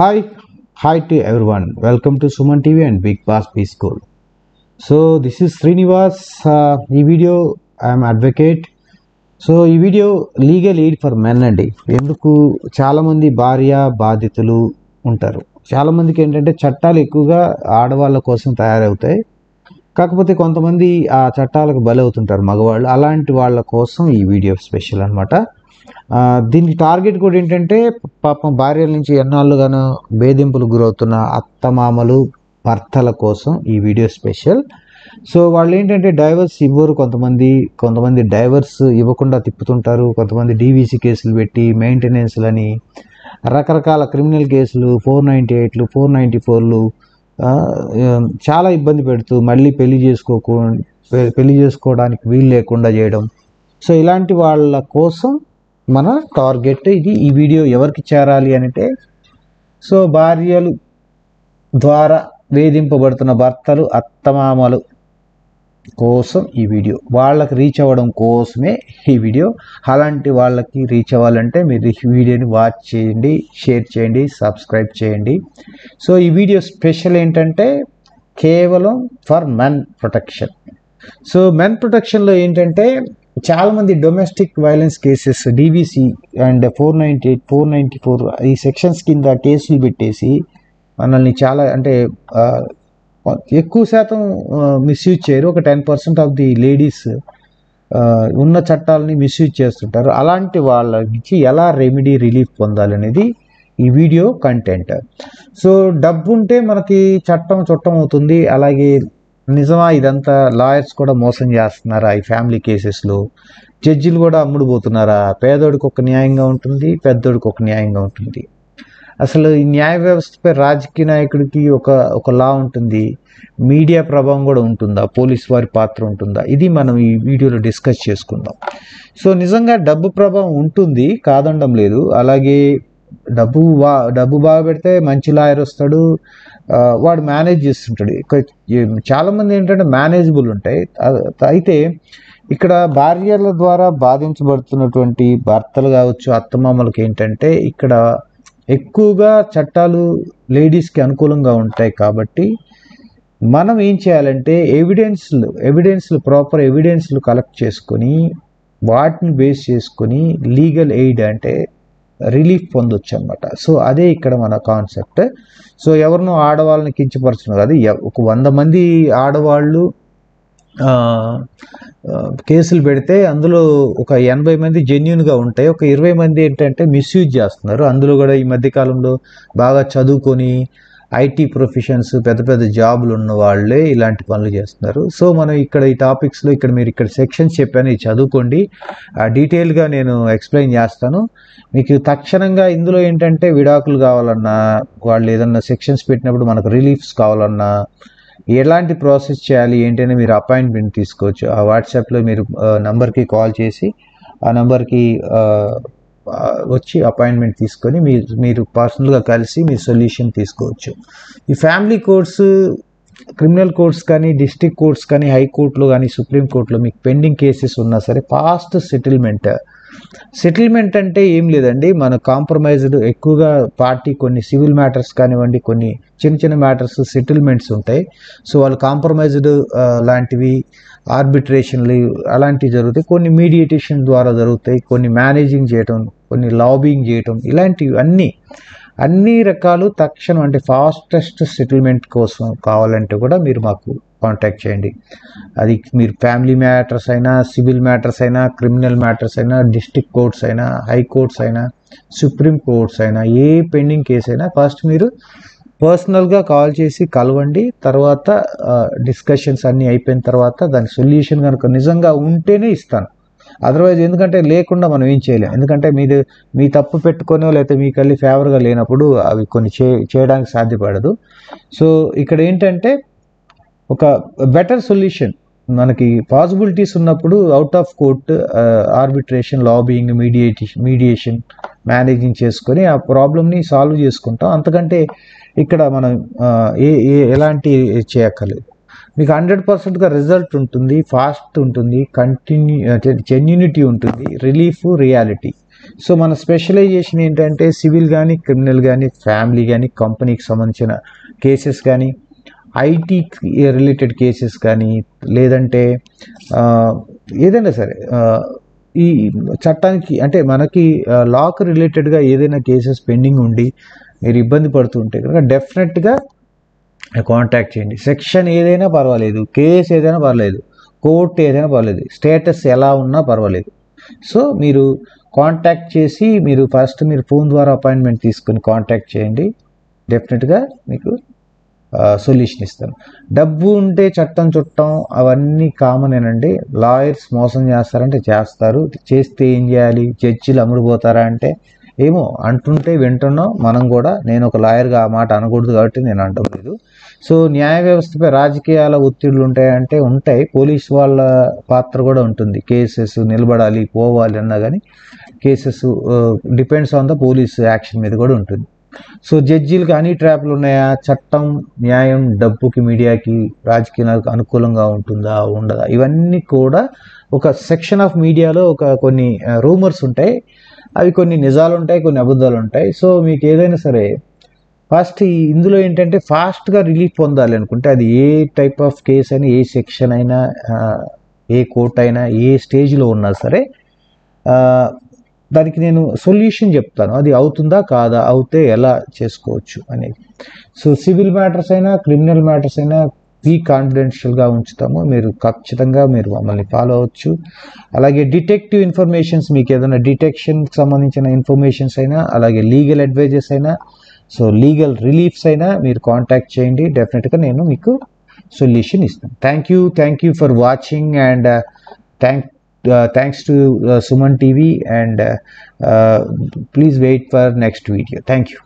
Hi, hi to everyone. Welcome to Suman TV and Big Boss B School. So this is Srinivas. ఈ video I'm advocate. So ఈ video legal aid for men అండి. ఎందుకు చాలామంది భార్య బాధితులు ఉంటారు. చాలామందికి ఏంటంటే చట్టాలు ఎక్కువగా ఆడవాళ్ళ కోసం తయారవుతాయి. కాకపోతే కొంతమంది ఆ చట్టాలకు బలవుతుంటారు మగవాళ్ళు. అలాంటి వాళ్ళ కోసం ఈ వీడియో స్పెషల్ అనమాట. దీనికి టార్గెట్ కూడా ఏంటంటే పాపం భార్యల నుంచి ఎన్నాళ్ళుగానో వేధింపులకు గురవుతున్న అత్తమామలు భర్తల కోసం ఈ వీడియో స్పెషల్. సో వాళ్ళు ఏంటంటే డైవర్స్ ఇవ్వరు, కొంతమంది డైవర్స్ ఇవ్వకుండా తిప్పుతుంటారు, కొంతమంది డీవీసీ కేసులు పెట్టి మెయింటెనెన్స్లని రకరకాల క్రిమినల్ కేసులు 498లు 494లు చాలా ఇబ్బంది పెడుతూ మళ్ళీ పెళ్లి చేసుకోవడానికి వీలు లేకుండా చేయడం. సో ఇలాంటి వాళ్ళ కోసం మన టార్గెట్ ఇది. ఈ వీడియో ఎవరికి చేరాలి అంటే, సో భార్యలు ద్వారా వేధింపబడుతున్న భర్తలు అత్తమామలు కోసం ఈ వీడియో, వాళ్ళకి రీచ్ అవ్వడం కోసమే ఈ వీడియో. అలాంటి వాళ్ళకి రీచ్ అవ్వాలంటే మీరు ఈ వీడియోని వాచ్ చేయండి, షేర్ చేయండి, సబ్స్క్రైబ్ చేయండి. సో ఈ వీడియో స్పెషల్ ఏంటంటే కేవలం for men protection. So men ప్రొటెక్షన్లో ఏంటంటే చాలామంది domestic violence cases DVC and 498 494 ఈ సెక్షన్స్ కింద కేసులు పెట్టేసి మనల్ని చాలా అంటే ఎక్కువ శాతం మిస్యూజ్ చేయరు. ఒక 10% ఆఫ్ ది లేడీస్ ఉన్న చట్టాలని మిస్యూజ్ చేస్తుంటారు. అలాంటి వాళ్ళ నుంచి ఎలా రెమెడీ రిలీఫ్ పొందాలనేది ఈ వీడియో కంటెంట్. సో డబ్బు ఉంటే మనకి చట్టం అవుతుంది. అలాగే నిజమా ఇదంతా? లాయర్స్ కూడా మోసం చేస్తున్నారా ఈ ఫ్యామిలీ కేసెస్లో? జడ్జిలు కూడా అమ్ముడుపోతున్నారా? పేదోడికి ఒక న్యాయంగా ఉంటుంది, పెద్దోడికి ఒక న్యాయంగా ఉంటుంది. అసలు ఈ న్యాయ వ్యవస్థపై రాజకీయ నాయకుడికి ఒక లా ఉంటుంది, మీడియా ప్రభావం కూడా ఉంటుందా, పోలీస్ వారి పాత్ర ఉంటుందా? ఇది మనం ఈ వీడియోలో డిస్కస్ చేసుకుందాం. సో నిజంగా డబ్బు ప్రభావం ఉంటుంది, కాదనడం లేదు. అలాగే డబ్బు బాగా పెడితే మంచి లాయర్ వస్తాడు, వాడు మేనేజ్ చేస్తుంటాడు. చాలామంది ఏంటంటే మేనేజబుల్ ఉంటాయి. అయితే ఇక్కడ భార్యల ద్వారా బాధించబడుతున్నటువంటి భర్తలు కావచ్చు, అత్తమామలకు ఏంటంటే ఇక్కడ ఎక్కువగా చట్టాలు లేడీస్కి అనుకూలంగా ఉంటాయి. కాబట్టి మనం ఏం చేయాలంటే ఎవిడెన్స్లు ప్రాపర్ ఎవిడెన్స్లు కలెక్ట్ చేసుకొని వాటిని బేస్ చేసుకొని లీగల్ ఎయిడ్ అంటే రిలీఫ్ పొందొచ్చు అనమాట. సో అదే ఇక్కడ మన కాన్సెప్ట్. సో ఎవరినో ఆడవాళ్ళని కించపరచడం కాదు. ఒక 100 మంది ఆడవాళ్ళు కేసులు పెడితే అందులో ఒక 80 మంది జెన్యున్గా ఉంటాయి, ఒక 20 మంది ఏంటంటే మిస్యూజ్ చేస్తున్నారు. అందులో కూడా ఈ మధ్యకాలంలో బాగా చదువుకొని ఐటీ ప్రొఫెషన్స్ పెద్ద జాబులు ఉన్న వాళ్ళే ఇలాంటి పనులు చేస్తున్నారు. సో మనం ఇక్కడ ఈ టాపిక్స్లో మీరు ఇక్కడ సెక్షన్స్ చెప్పాను, ఇది చదువుకోండి. డీటెయిల్గా నేను ఎక్స్ప్లెయిన్ చేస్తాను. మీకు తక్షణంగా ఇందులో ఏంటంటే విడాకులు కావాలన్నా, వాళ్ళు ఏదన్నా సెక్షన్స్ పెట్టినప్పుడు మనకు రిలీఫ్స్ కావాలన్నా, ఎలాంటి ప్రాసెస్ చేయాలి ఏంటనే మీరు అపాయింట్మెంట్ తీసుకోవచ్చు. ఆ వాట్సాప్లో మీరు నంబర్కి కాల్ చేసి ఆ నంబర్కి వచ్చి అపాయింట్మెంట్ తీసుకొని మీరు పర్సనల్గా కలిసి మీ సొల్యూషన్ తీసుకోవచ్చు. ఈ ఫ్యామిలీ కోర్ట్స్, క్రిమినల్ కోర్ట్స్ కానీ, డిస్ట్రిక్ట్ కోర్ట్స్ కానీ, హైకోర్టులో కానీ, సుప్రీంకోర్టులో మీకు పెండింగ్ కేసెస్ ఉన్నా సరే ఫాస్ట్ సెటిల్మెంట్ అంటే ఏం లేదండి, మన కాంప్రమైజ్డ్ ఎక్కువగా పార్టీ కొన్ని సివిల్ మ్యాటర్స్ కానివ్వండి, కొన్ని చిన్న మ్యాటర్స్ సెటిల్మెంట్స్ ఉంటాయి. సో వాళ్ళు కాంప్రమైజ్డ్ లాంటివి, ఆర్బిట్రేషన్లు అలాంటివి జరుగుతాయి. కొన్ని మీడియేషన్ ద్వారా జరుగుతాయి, కొన్ని మేనేజింగ్ చేయటం, కొన్ని లాబింగ్ చేయటం, ఇలాంటివి అన్ని రకాలు తక్షణం అంటే ఫాస్టెస్ట్ సెటిల్మెంట్ కోసం కావాలంటే కూడా మీరు మాకు కాంటాక్ట్ చేయండి. అది మీరు ఫ్యామిలీ మ్యాటర్స్ అయినా, సివిల్ మ్యాటర్స్ అయినా, క్రిమినల్ మ్యాటర్స్ అయినా, డిస్ట్రిక్ట్ కోర్ట్స్ అయినా, హైకోర్ట్స్ అయినా, సుప్రీం కోర్ట్స్ అయినా, ఏ పెండింగ్ కేసు అయినా ఫస్ట్ మీరు పర్సనల్గా కాల్ చేసి కలవండి. తర్వాత డిస్కషన్స్ అన్నీ అయిపోయిన తర్వాత దాని సొల్యూషన్ కనుక నిజంగా ఉంటేనే ఇస్తాను. అదర్వైజ్ ఎందుకంటే లేకుండా మనం ఏం చేయలేం. ఎందుకంటే మీ తప్పు పెట్టుకొని లేకపోతే మీకు వెళ్ళి ఫేవర్గా లేనప్పుడు అవి కొన్ని చేయడానికి సాధ్యపడదు. సో ఇక్కడ ఏంటంటే ఒక బెటర్ సొల్యూషన్ మనకి పాసిబిలిటీస్ ఉన్నప్పుడు out of court arbitration, lobbying, mediation managing చేసుకొని ఆ ప్రాబ్లమ్ని సాల్వ్ చేసుకుంటాం. అంతకంటే ఇక్కడ మనం ఎలాంటి చేయక్కర్లేదు. మీకు 100%గా రిజల్ట్ ఉంటుంది, ఫాస్ట్ ఉంటుంది, జెన్యూనిటీ ఉంటుంది, రిలీఫ్, రియాలిటీ. సో మన స్పెషలైజేషన్ ఏంటంటే సివిల్ కానీ, క్రిమినల్ కానీ, ఫ్యామిలీ కానీ, కంపెనీకి సంబంధించిన కేసెస్ కానీ, ఐటీ రిలేటెడ్ కేసెస్ కానీ, లేదంటే ఏదైనా సరే ఈ చట్టానికి అంటే మనకి లాకు రిలేటెడ్గా ఏదైనా కేసెస్ పెండింగ్ ఉండి మీరు ఇబ్బంది పడుతుంటే కనుక డెఫినెట్గా కాంటాక్ట్ చేయండి. సెక్షన్ ఏదైనా పర్వాలేదు, కేసు ఏదైనా పర్వాలేదు, కోర్టు ఏదైనా పర్వాలేదు, స్టేటస్ ఎలా ఉన్నా పర్వాలేదు. సో మీరు కాంటాక్ట్ చేసి మీరు ఫోన్ ద్వారా అపాయింట్మెంట్ తీసుకొని కాంటాక్ట్ చేయండి. డెఫినెట్గా మీకు సొల్యూషన్ ఇస్తాను. డబ్బు ఉంటే చట్టం చుట్టం అవన్నీ కామనేనండి. లాయర్స్ మోసం చేస్తారంటే చేస్తారు, చేస్తే ఏం చేయాలి? జడ్జిలు అమ్ముడుపోతారా అంటే ఏమో అంటుంటే వింటున్నాం మనం కూడా. నేను ఒక లాయర్గా ఆ మాట అనకూడదు కాబట్టి నేను అనడం లేదు. సో న్యాయ వ్యవస్థపై రాజకీయాల ఒత్తిడులు ఉంటాయంటే ఉంటాయి, పోలీస్ వాళ్ళ పాత్ర కూడా ఉంటుంది. కేసెస్ నిలబడాలి పోవాలి అన్నా కానీ cases depends on the police action మీద కూడా ఉంటుంది. సో జడ్జీలకు అన్ని ట్రాప్లు ఉన్నాయా? చట్టం, న్యాయం, డబ్బుకి, మీడియాకి, రాజకీయాలకు అనుకూలంగా ఉంటుందా ఉండదా? ఇవన్నీ కూడా ఒక సెక్షన్ ఆఫ్ మీడియాలో కొన్ని రూమర్స్ ఉంటాయి. అవి కొన్ని నిజాలు ఉంటాయి, కొన్ని అబద్ధాలు ఉంటాయి. సో మీకు ఏదైనా సరే ఫస్ట్ ఇందులో ఏంటంటే ఫాస్ట్గా రిలీఫ్ పొందాలి అనుకుంటే అది ఏ టైప్ ఆఫ్ కేసు అయినా, ఏ సెక్షన్ అయినా, ఏ కోర్ట్ అయినా, ఏ స్టేజ్లో ఉన్నా సరే దానికి నేను సొల్యూషన్ చెప్తాను. అది అవుతుందా కాదా, అవుతే ఎలా చేసుకోవచ్చు అనేది. సో సివిల్ మ్యాటర్స్ అయినా, క్రిమినల్ మ్యాటర్స్ అయినా కాన్ఫిడెన్షియల్గా ఉంచుతాము. మీరు ఖచ్చితంగా మమ్మల్ని ఫాలో అవ్వచ్చు. అలాగే డిటెక్టివ్ ఇన్ఫర్మేషన్స్, మీకు ఏదైనా డిటెక్షన్కి సంబంధించిన ఇన్ఫర్మేషన్స్ అయినా, అలాగే లీగల్ అడ్వైజెస్ అయినా, సో లీగల్ రిలీఫ్స్ అయినా మీరు కాంటాక్ట్ చేయండి. డెఫినెట్గా నేను మీకు సొల్యూషన్ ఇస్తాను. Thank you for watching and thanks to Suman TV and please wait for next video. Thank you.